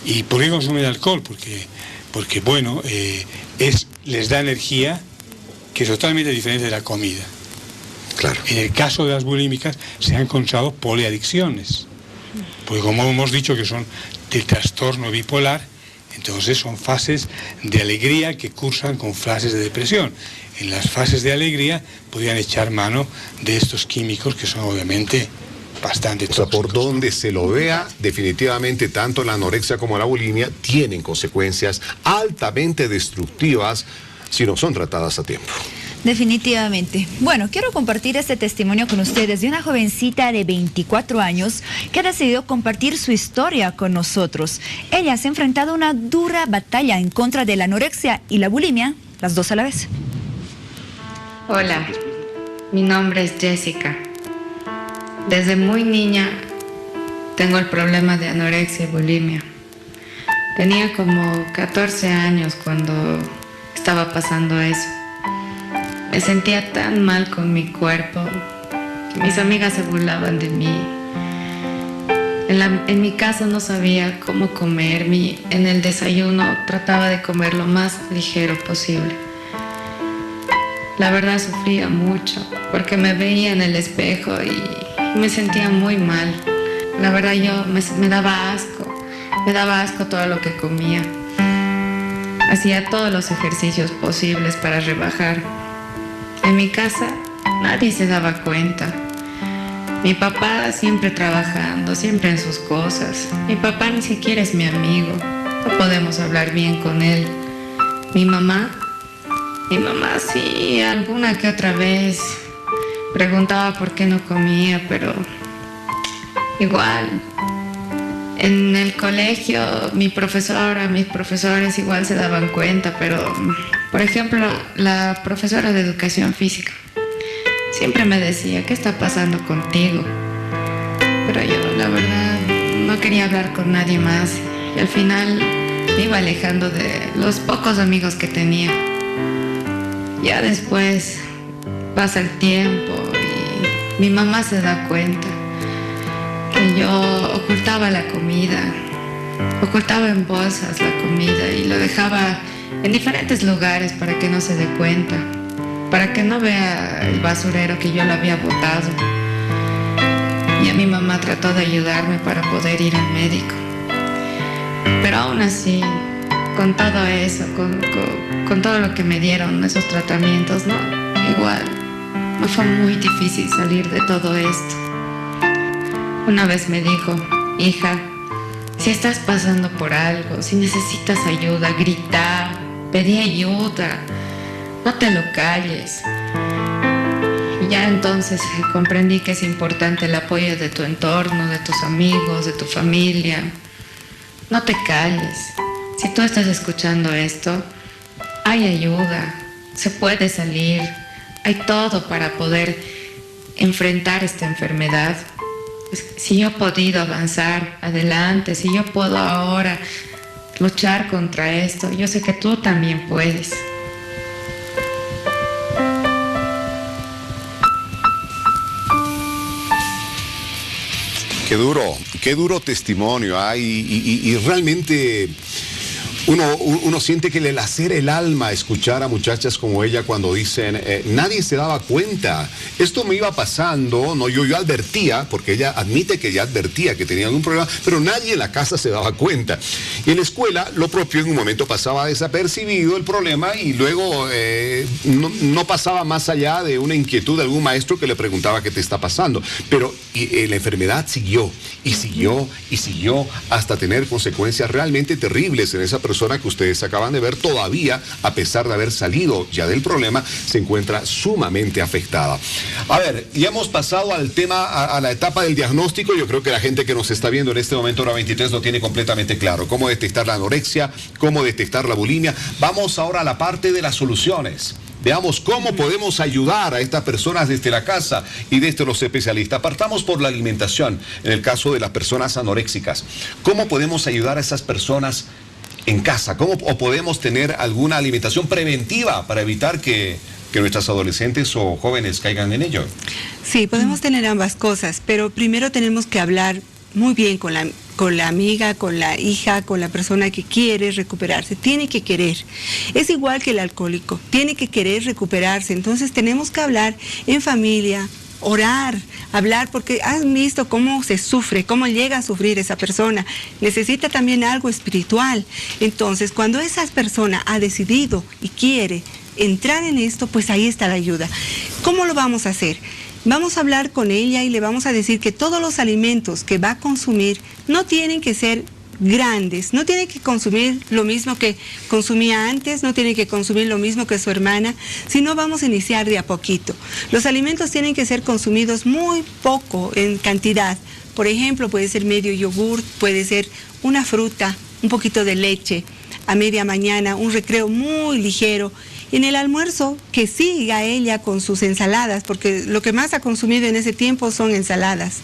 ¿Y por qué consumen alcohol? Porque bueno, les da energía que es totalmente diferente de la comida. Claro. En el caso de las bulímicas se han encontrado poliadicciones, porque como hemos dicho que son del trastorno bipolar, Entonces son fases de alegría que cursan con fases de depresión. En las fases de alegría podrían echar mano de estos químicos que son obviamente bastante tóxicos. O sea, por donde se lo vea, definitivamente tanto la anorexia como la bulimia tienen consecuencias altamente destructivas si no son tratadas a tiempo. Definitivamente. Bueno, quiero compartir este testimonio con ustedes de una jovencita de 24 años que ha decidido compartir su historia con nosotros. Ella se ha enfrentado a una dura batalla en contra de la anorexia y la bulimia, las dos a la vez. Hola, mi nombre es Jessica. Desde muy niña tengo el problema de anorexia y bulimia. Tenía como 14 años cuando estaba pasando eso. Me sentía tan mal con mi cuerpo que mis amigas se burlaban de mí. En mi casa no sabía cómo comer. En el desayuno trataba de comer lo más ligero posible. La verdad sufría mucho porque me veía en el espejo y me sentía muy mal. La verdad me daba asco todo lo que comía. Hacía todos los ejercicios posibles para rebajar. En mi casa nadie se daba cuenta. Mi papá siempre trabajando, siempre en sus cosas. Mi papá ni siquiera es mi amigo. No podemos hablar bien con él. Mi mamá sí, alguna que otra vez preguntaba por qué no comía, pero igual. En el colegio mis profesores igual se daban cuenta, pero por ejemplo la profesora de educación física siempre me decía, ¿qué está pasando contigo? Pero yo la verdad no quería hablar con nadie más y al final me iba alejando de los pocos amigos que tenía. Ya después pasa el tiempo y mi mamá se da cuenta que yo ocultaba la comida, ocultaba en bolsas la comida y lo dejaba en diferentes lugares para que no se dé cuenta, para que no vea el basurero que yo le había botado. Y a mi mamá trató de ayudarme para poder ir al médico. Pero aún así, con todo eso, con todo lo que me dieron esos tratamientos, no, igual, me fue muy difícil salir de todo esto. Una vez me dijo, hija, si estás pasando por algo, si necesitas ayuda, grita, pedí ayuda, no te lo calles. Y ya entonces comprendí que es importante el apoyo de tu entorno, de tus amigos, de tu familia. No te calles. Si tú estás escuchando esto, hay ayuda, se puede salir, hay todo para poder enfrentar esta enfermedad. Si yo he podido avanzar adelante, si yo puedo ahora luchar contra esto, yo sé que tú también puedes. Qué duro testimonio hay y realmente uno siente que le lacera el alma escuchar a muchachas como ella cuando dicen, nadie se daba cuenta, esto me iba pasando, no, yo advertía, porque ella admite que ya advertía que tenía algún problema, pero nadie en la casa se daba cuenta. Y en la escuela lo propio, en un momento pasaba desapercibido el problema y luego no pasaba más allá de una inquietud de algún maestro que le preguntaba qué te está pasando. Pero la enfermedad siguió y siguió y siguió hasta tener consecuencias realmente terribles en esa persona que ustedes acaban de ver. Todavía, a pesar de haber salido ya del problema, se encuentra sumamente afectada. A ver, ya hemos pasado al tema, a la etapa del diagnóstico. Yo creo que la gente que nos está viendo en este momento, hora 23, lo tiene completamente claro. Cómo detectar la anorexia, cómo detectar la bulimia. Vamos ahora a la parte de las soluciones. Veamos cómo podemos ayudar a estas personas desde la casa y desde los especialistas. Partamos por la alimentación, en el caso de las personas anoréxicas. ¿Cómo podemos ayudar a esas personas en casa? ¿Cómo podemos tener alguna alimentación preventiva para evitar que nuestras adolescentes o jóvenes caigan en ello? Sí, podemos tener ambas cosas, pero primero tenemos que hablar muy bien con la amiga, con la hija, con la persona que quiere recuperarse. Tiene que querer. Es igual que el alcohólico, tiene que querer recuperarse. Entonces tenemos que hablar en familia, orar, hablar, porque han visto cómo se sufre, cómo llega a sufrir esa persona. Necesita también algo espiritual. Entonces, cuando esa persona ha decidido y quiere entrar en esto, pues ahí está la ayuda. ¿Cómo lo vamos a hacer? Vamos a hablar con ella y le vamos a decir que todos los alimentos que va a consumir no tienen que ser grandes, no tiene que consumir lo mismo que consumía antes, no tiene que consumir lo mismo que su hermana, sino vamos a iniciar de a poquito. Los alimentos tienen que ser consumidos muy poco en cantidad. Por ejemplo, puede ser medio yogur, puede ser una fruta, un poquito de leche a media mañana, un recreo muy ligero. Y en el almuerzo, que siga ella con sus ensaladas, porque lo que más ha consumido en ese tiempo son ensaladas.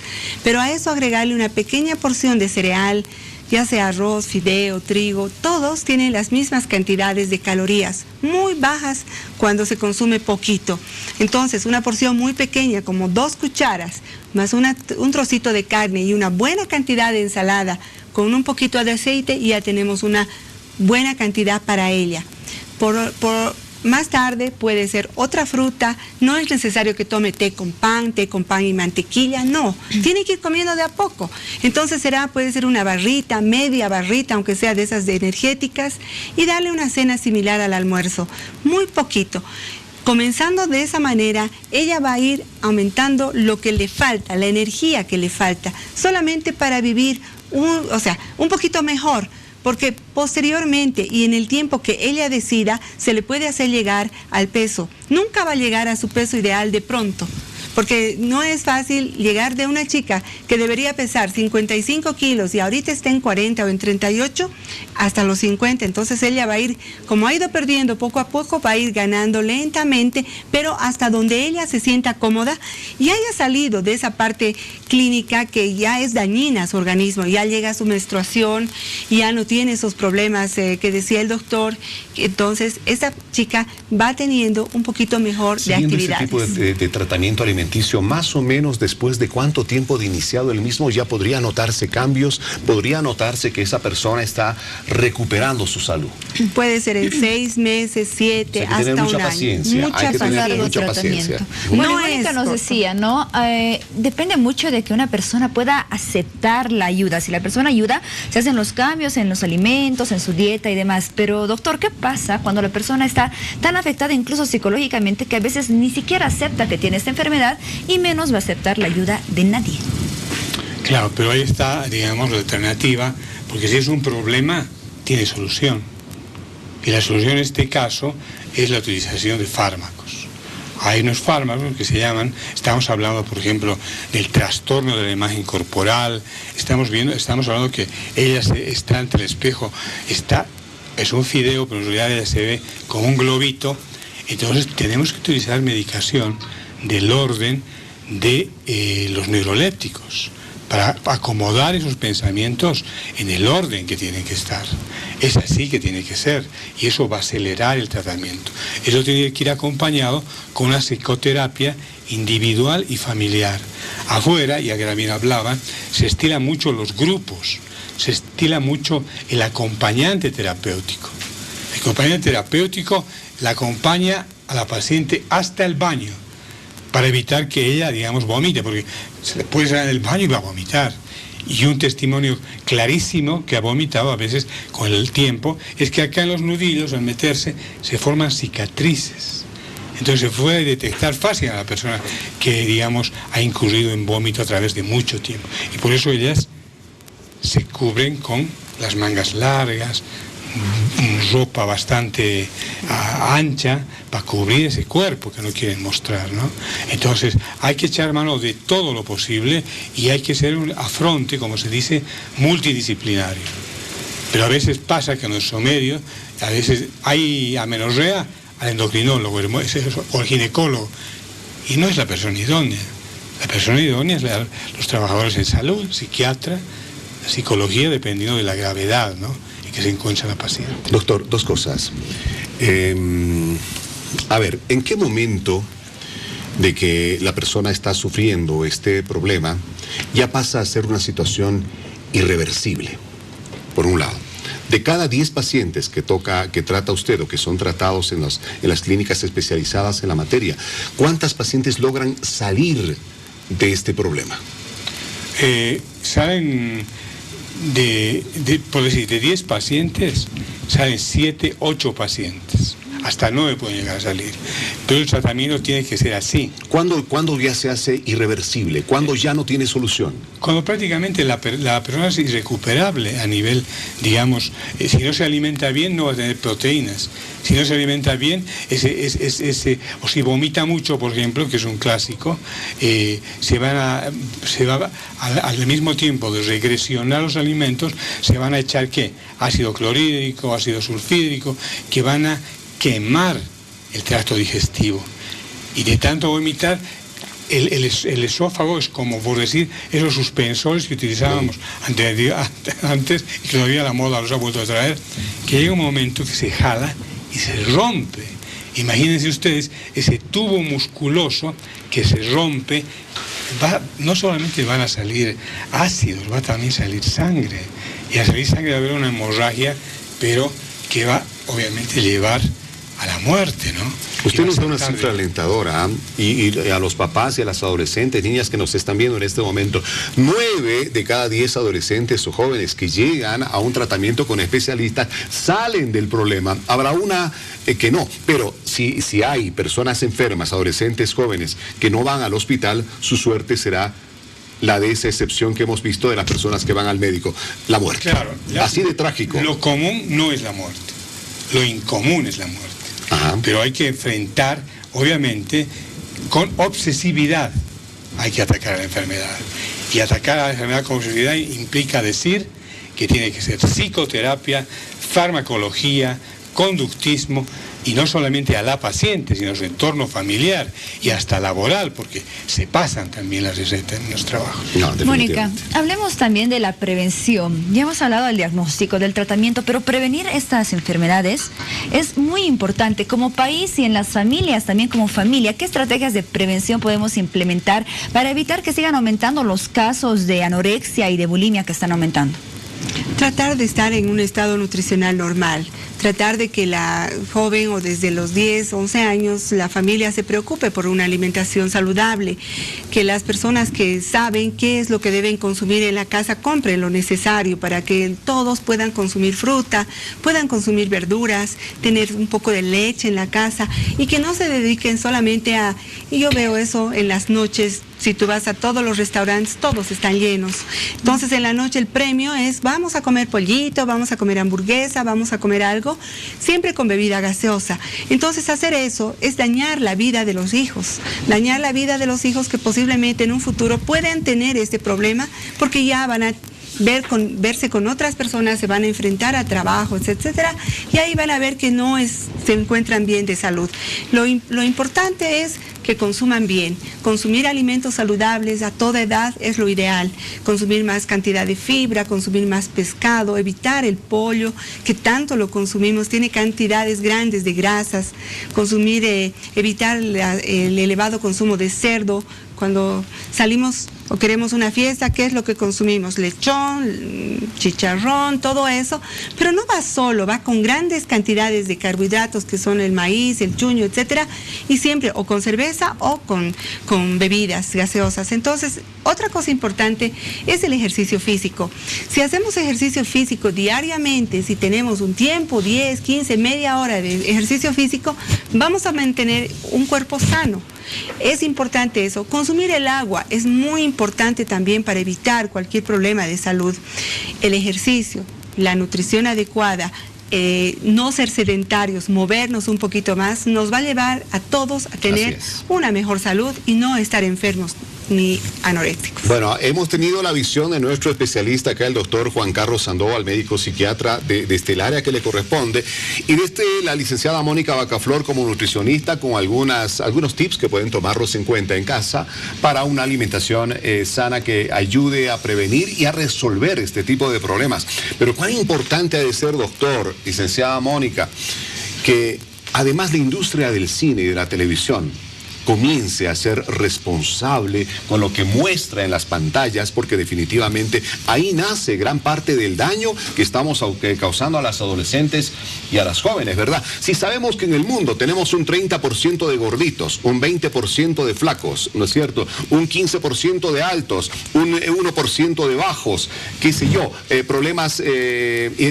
Pero a eso agregarle una pequeña porción de cereal, ya sea arroz, fideo, trigo, todos tienen las mismas cantidades de calorías, muy bajas cuando se consume poquito. Entonces, una porción muy pequeña, como 2 cucharas, más un trocito de carne y una buena cantidad de ensalada, con un poquito de aceite, y ya tenemos una buena cantidad para ella. Más tarde puede ser otra fruta, no es necesario que tome té con pan y mantequilla, no, tiene que ir comiendo de a poco. Entonces puede ser una barrita, media barrita, aunque sea de esas energéticas, y darle una cena similar al almuerzo, muy poquito. Comenzando de esa manera, ella va a ir aumentando lo que le falta, la energía que le falta, solamente para vivir un poquito mejor. Porque posteriormente y en el tiempo que ella decida, se le puede hacer llegar al peso. Nunca va a llegar a su peso ideal de pronto, porque no es fácil llegar de una chica que debería pesar 55 kilos y ahorita está en 40 o en 38 hasta los 50. Entonces ella va a ir, como ha ido perdiendo poco a poco, va a ir ganando lentamente, pero hasta donde ella se sienta cómoda y haya salido de esa parte clínica que ya es dañina a su organismo, ya llega a su menstruación, ya no tiene esos problemas que decía el doctor. Entonces esa chica va teniendo un poquito mejor de actividades. Ese tipo de tratamiento alimenticio, más o menos después de cuánto tiempo de iniciado el mismo ya podría notarse cambios, podría notarse que esa persona está recuperando su salud. Puede ser en 6 meses, 7, hasta un año. Paciencia. Hay que tener mucha paciencia. Bueno, Mónica nos decía, ¿no? Depende mucho de que una persona pueda aceptar la ayuda. Si la persona ayuda, se hacen los cambios en los alimentos, en su dieta y demás. Pero, doctor, ¿qué pasa cuando la persona está tan afectada, incluso psicológicamente, que a veces ni siquiera acepta que tiene esta enfermedad y menos va a aceptar la ayuda de nadie? Claro, pero ahí está, digamos, la alternativa, porque si es un problema, tiene solución. Y la solución en este caso es la utilización de fármacos. Hay unos fármacos que se llaman, estamos hablando, por ejemplo, del trastorno de la imagen corporal, estamos hablando que ella está ante el espejo, es un fideo, pero en realidad ella se ve como un globito. Entonces tenemos que utilizar medicación del orden de los neurolépticos para acomodar esos pensamientos en el orden que tienen que estar. Es así que tiene que ser, y eso va a acelerar el tratamiento. Eso tiene que ir acompañado con una psicoterapia individual y familiar. Afuera, ya que también hablaban, se estilan mucho los grupos, se estila mucho el acompañante terapéutico. El acompañante terapéutico la acompaña a la paciente hasta el baño, para evitar que ella, digamos, vomite, porque se le puede salir del baño y va a vomitar. Y un testimonio clarísimo que ha vomitado a veces con el tiempo es que acá en los nudillos, al meterse, se forman cicatrices. Entonces se puede detectar fácil a la persona que, digamos, ha incurrido en vómito a través de mucho tiempo. Y por eso ellas se cubren con las mangas largas, ropa bastante ancha para cubrir ese cuerpo que no quieren mostrar, ¿no? Entonces hay que echar mano de todo lo posible y hay que ser un afronte, como se dice, multidisciplinario. Pero a veces pasa que en nuestro medio, a veces hay amenorrea al endocrinólogo o al ginecólogo, y no es la persona idónea. La persona idónea es los trabajadores en salud, psiquiatra, la psicología, dependiendo de la gravedad, ¿no?, que se encuentra la paciente. Doctor, dos cosas. A ver, ¿en qué momento de que la persona está sufriendo este problema ya pasa a ser una situación irreversible? Por un lado, de cada 10 pacientes que trata usted o que son tratados en las clínicas especializadas en la materia, ¿cuántas pacientes logran salir de este problema? Salen por decir, de 10 pacientes, salen 7, 8 pacientes. Hasta 9 pueden llegar a salir. Pero el tratamiento tiene que ser así. ¿Cuándo ya se hace irreversible? ¿Cuándo ya no tiene solución? Cuando prácticamente la persona es irrecuperable a nivel, digamos, si no se alimenta bien no va a tener proteínas. Si no se alimenta bien, o si vomita mucho, por ejemplo, que es un clásico, se va al mismo tiempo de regresionar los alimentos, se van a echar ¿qué? Ácido clorhídrico, ácido sulfídrico, que van a quemar el tracto digestivo. Y de tanto vomitar, el esófago es como, por decir, esos suspensores que utilizábamos antes y que todavía la moda los ha vuelto a traer, que llega un momento que se jala y se rompe. Imagínense ustedes ese tubo musculoso que se rompe. No solamente van a salir ácidos, va a también salir sangre. Y al salir sangre va a haber una hemorragia, pero que va obviamente a llevar a la muerte, ¿no? Usted nos da una cifra alentadora, y a los papás y a las adolescentes, niñas que nos están viendo en este momento, 9 de cada 10 adolescentes o jóvenes que llegan a un tratamiento con especialistas salen del problema. Habrá una que no, pero si hay personas enfermas, adolescentes, jóvenes, que no van al hospital, su suerte será la de esa excepción que hemos visto de las personas que van al médico, la muerte. Claro, así de trágico. Lo común no es la muerte, lo incomún es la muerte. Pero hay que enfrentar, obviamente, con obsesividad, hay que atacar a la enfermedad. Y atacar a la enfermedad con obsesividad implica decir que tiene que ser psicoterapia, farmacología, conductismo, y no solamente a la paciente, sino a su entorno familiar y hasta laboral, porque se pasan también las recetas en los trabajos. Mónica, hablemos también de la prevención. Ya hemos hablado del diagnóstico, del tratamiento, pero prevenir estas enfermedades es muy importante como país y en las familias, también como familia. ¿Qué estrategias de prevención podemos implementar para evitar que sigan aumentando los casos de anorexia y de bulimia que están aumentando? Tratar de estar en un estado nutricional normal, tratar de que la joven o desde los 10, 11 años la familia se preocupe por una alimentación saludable, que las personas que saben qué es lo que deben consumir en la casa compren lo necesario para que todos puedan consumir fruta, puedan consumir verduras, tener un poco de leche en la casa y que no se dediquen solamente y yo veo eso en las noches. Si tú vas a todos los restaurantes, todos están llenos. Entonces en la noche el premio es, vamos a comer pollito, vamos a comer hamburguesa, vamos a comer algo, siempre con bebida gaseosa. Entonces hacer eso es dañar la vida de los hijos que posiblemente en un futuro puedan tener este problema porque ya van a verse con otras personas, se van a enfrentar a trabajos, etcétera, y ahí van a ver que se encuentran bien de salud. Lo importante es que consuman bien. Consumir alimentos saludables a toda edad es lo ideal. Consumir más cantidad de fibra, consumir más pescado, evitar el pollo, que tanto lo consumimos, tiene cantidades grandes de grasas. Evitar el elevado consumo de cerdo. Cuando salimos o queremos una fiesta, ¿qué es lo que consumimos? Lechón, chicharrón, todo eso. Pero no va solo, va con grandes cantidades de carbohidratos que son el maíz, el chuño, etcétera, y siempre o con cerveza o con bebidas gaseosas. Entonces, otra cosa importante es el ejercicio físico. Si hacemos ejercicio físico diariamente, si tenemos un tiempo, 10, 15, media hora de ejercicio físico, vamos a mantener un cuerpo sano. Es importante eso. Consumir el agua es muy importante también para evitar cualquier problema de salud. El ejercicio, la nutrición adecuada, no ser sedentarios, movernos un poquito más, nos va a llevar a todos a tener una mejor salud y no estar enfermos ni anoréxicos. Bueno, hemos tenido la visión de nuestro especialista acá, el doctor Juan Carlos Sandoval, médico psiquiatra desde el área que le corresponde, y desde la licenciada Mónica Bacaflor como nutricionista, con algunos tips que pueden tomarlos en cuenta en casa para una alimentación sana que ayude a prevenir y a resolver este tipo de problemas. Pero cuán importante ha de ser, doctor, licenciada Mónica, que además la industria del cine y de la televisión comience a ser responsable con lo que muestra en las pantallas, porque definitivamente ahí nace gran parte del daño que estamos causando a las adolescentes y a las jóvenes, ¿verdad? Si sabemos que en el mundo tenemos un 30% de gorditos, un 20% de flacos, ¿no es cierto? Un 15% de altos, un 1% de bajos, qué sé yo, problemas,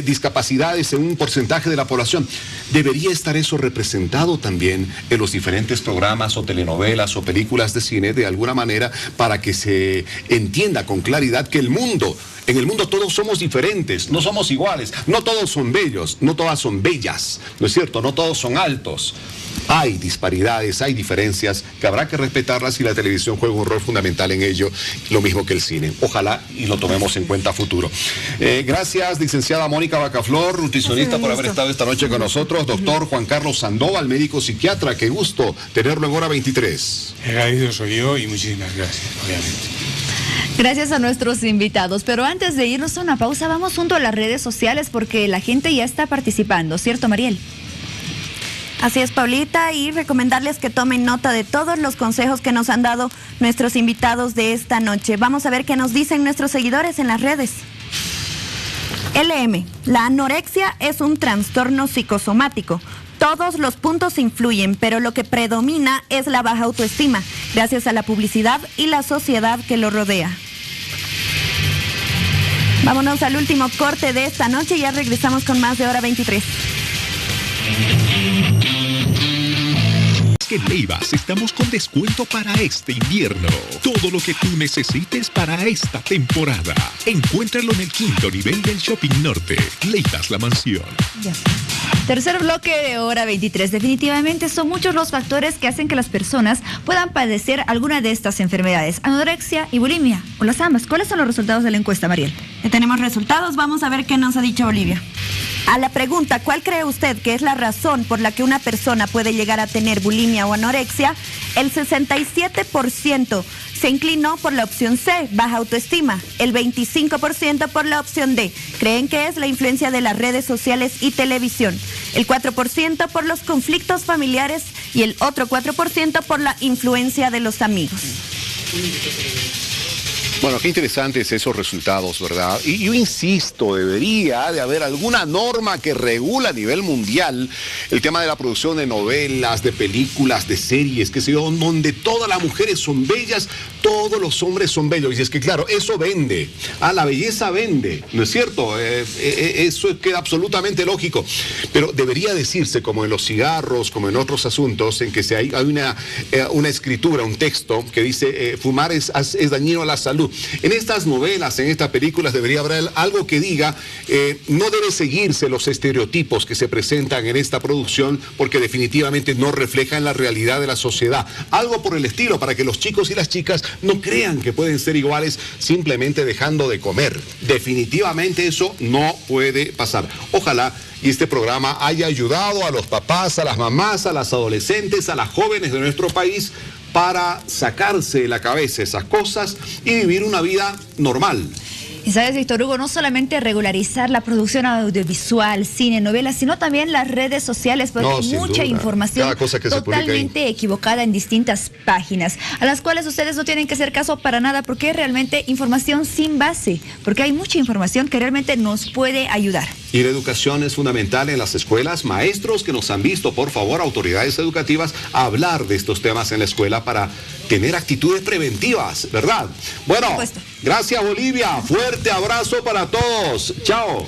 discapacidades en un porcentaje de la población. Debería estar eso representado también en los diferentes programas o telenovelas o películas de cine de alguna manera, para que se entienda con claridad que en el mundo todos somos diferentes, no somos iguales, no todos son bellos, no todas son bellas, ¿no es cierto? No todos son altos. Hay disparidades, hay diferencias que habrá que respetarlas, y la televisión juega un rol fundamental en ello, lo mismo que el cine. Ojalá y lo tomemos en cuenta a futuro. Gracias, licenciada Mónica Bacaflor, nutricionista, por haber estado esta noche con nosotros. Doctor Juan Carlos Sandoval, médico psiquiatra, qué gusto tenerlo en Hora 23. Agradecido soy yo y muchísimas gracias, obviamente. Gracias a nuestros invitados, pero antes de irnos a una pausa, vamos junto a las redes sociales porque la gente ya está participando, ¿cierto, Mariel? Así es, Paulita, y recomendarles que tomen nota de todos los consejos que nos han dado nuestros invitados de esta noche. Vamos a ver qué nos dicen nuestros seguidores en las redes. LM, la anorexia es un trastorno psicosomático. Todos los puntos influyen, pero lo que predomina es la baja autoestima, gracias a la publicidad y la sociedad que lo rodea. Vámonos al último corte de esta noche y ya regresamos con más de Hora 23. Que en Leivas estamos con descuento para este invierno. Todo lo que tú necesites para esta temporada. Encuéntralo en el 5º nivel del Shopping Norte. Leivas La Mansión. Ya. Tercer bloque de Hora 23. Definitivamente son muchos los factores que hacen que las personas puedan padecer alguna de estas enfermedades. Anorexia y bulimia, o las ambas. ¿Cuáles son los resultados de la encuesta, Mariel? Tenemos resultados, vamos a ver qué nos ha dicho Bolivia. A la pregunta, ¿cuál cree usted que es la razón por la que una persona puede llegar a tener bulimia o anorexia? El 67% se inclinó por la opción C, baja autoestima. El 25% por la opción D. Creen que es la influencia de las redes sociales y televisión. El 4% por los conflictos familiares y el otro 4% por la influencia de los amigos. Bueno, qué interesantes esos resultados, ¿verdad? Y yo insisto, debería de haber alguna norma que regula a nivel mundial el tema de la producción de novelas, de películas, de series, qué sé yo, donde todas las mujeres son bellas, todos los hombres son bellos. Y es que, claro, eso vende. La belleza vende, ¿no es cierto? Eso queda absolutamente lógico. Pero debería decirse, como en los cigarros, como en otros asuntos, en que hay una escritura, un texto que dice fumar es dañino a la salud. En estas novelas, en estas películas, debería haber algo que diga no debe seguirse los estereotipos que se presentan en esta producción, porque definitivamente no reflejan la realidad de la sociedad. Algo por el estilo, para que los chicos y las chicas no crean que pueden ser iguales simplemente dejando de comer. Definitivamente eso no puede pasar. Ojalá y este programa haya ayudado a los papás, a las mamás, a las adolescentes, a las jóvenes de nuestro país, para sacarse de la cabeza esas cosas y vivir una vida normal. Y sabes, Víctor Hugo, no solamente regularizar la producción audiovisual, cine, novelas, sino también las redes sociales, porque hay mucha información totalmente equivocada en distintas páginas, a las cuales ustedes no tienen que hacer caso para nada, porque es realmente información sin base, porque hay mucha información que realmente nos puede ayudar. Y la educación es fundamental en las escuelas. Maestros que nos han visto, por favor, autoridades educativas, a hablar de estos temas en la escuela para tener actitudes preventivas, ¿verdad? Bueno, gracias, Bolivia. Fuerte abrazo para todos. Chao.